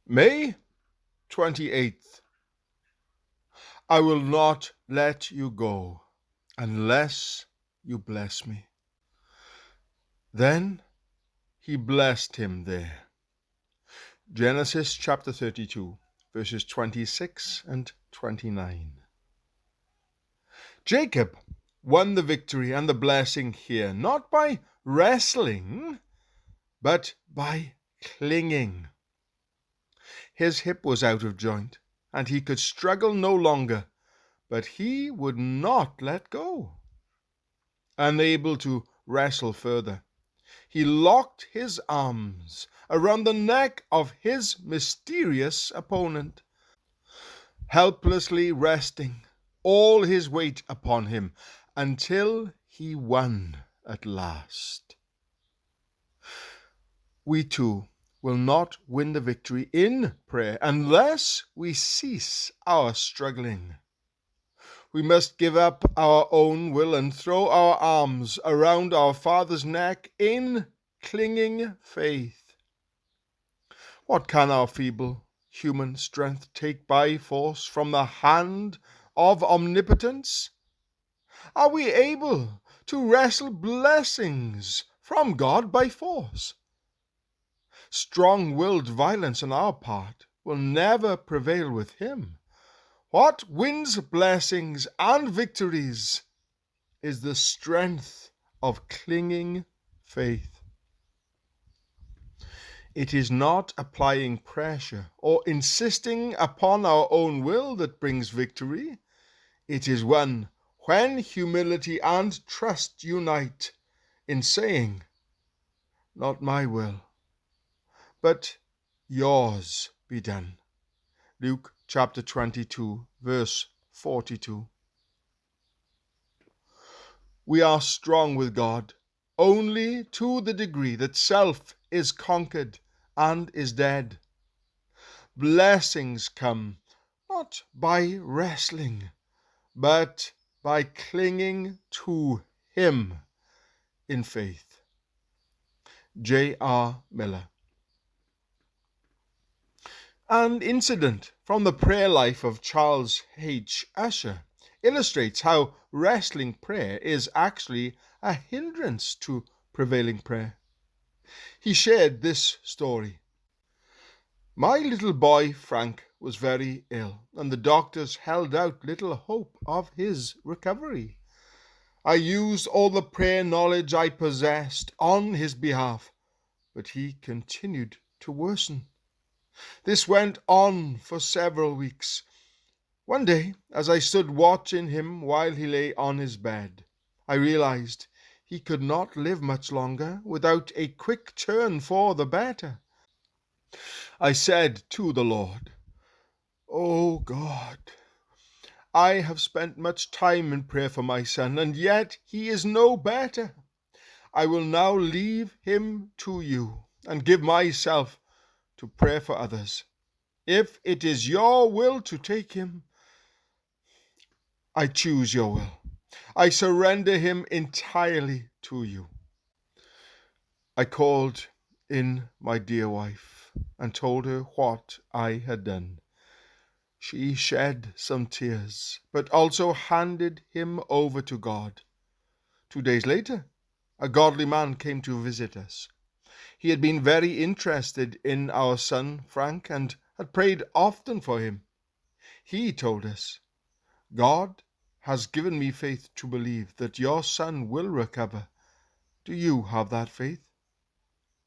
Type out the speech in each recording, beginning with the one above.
May 28th. I will not let you go unless you bless me. Then he blessed him there. Genesis chapter 32, verses 26 and 29. Jacob won the victory and the blessing here, not by wrestling, but by clinging. His hip was out of joint, and he could struggle no longer, but he would not let go. Unable to wrestle further, he locked his arms around the neck of his mysterious opponent, helplessly resting all his weight upon him until he won at last. We too will not win the victory in prayer unless we cease our struggling. We must give up our own will and throw our arms around our Father's neck in clinging faith. What can our feeble human strength take by force from the hand of omnipotence? Are we able to wrestle blessings from God by force? Strong-willed violence on our part will never prevail with him. What wins blessings and victories is the strength of clinging faith. It is not applying pressure or insisting upon our own will that brings victory. It is when humility and trust unite in saying, "Not my will, but yours be done." Luke chapter 22, verse 42. We are strong with God only to the degree that self is conquered and is dead. Blessings come not by wrestling, but by clinging to him in faith. J.R. Miller. An incident from the prayer life of Charles H. Usher illustrates how wrestling prayer is actually a hindrance to prevailing prayer. He shared this story. My little boy Frank was very ill, and the doctors held out little hope of his recovery. I used all the prayer knowledge I possessed on his behalf, but he continued to worsen. This went on for several weeks. One day, as I stood watching him while he lay on his bed, I realized he could not live much longer without a quick turn for the better. I said to the Lord, "Oh God, I have spent much time in prayer for my son, and yet he is no better. I will now leave him to you and give myself to prayer for others. If it is your will to take him, I choose your will. I surrender him entirely to you." I called in my dear wife and told her what I had done. She shed some tears, but also handed him over to God. 2 days later, a godly man came to visit us. He had been very interested in our son Frank and had prayed often for him. He told us, "God has given me faith to believe that your son will recover. Do you have that faith?"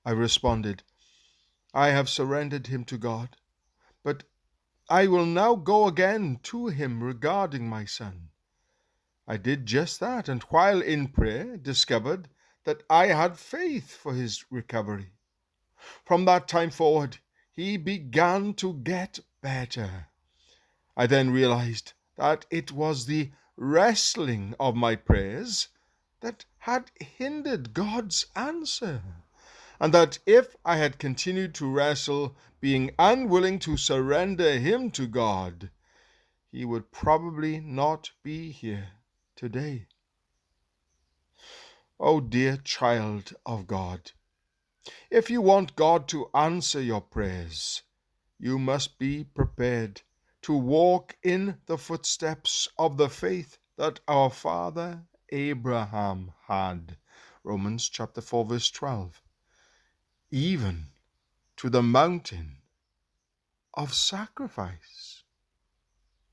I responded, "I have surrendered him to God, but I will now go again to him regarding my son." I did just that, and while in prayer, discovered that I had faith for his recovery. From that time forward, he began to get better. I then realized that it was the wrestling of my prayers that had hindered God's answer, and that if I had continued to wrestle, being unwilling to surrender him to God, he would probably not be here today. Oh, dear child of God, if you want God to answer your prayers, you must be prepared to walk in the footsteps of the faith that our father Abraham had. Romans chapter 4 verse 12. Even to the mountain of sacrifice.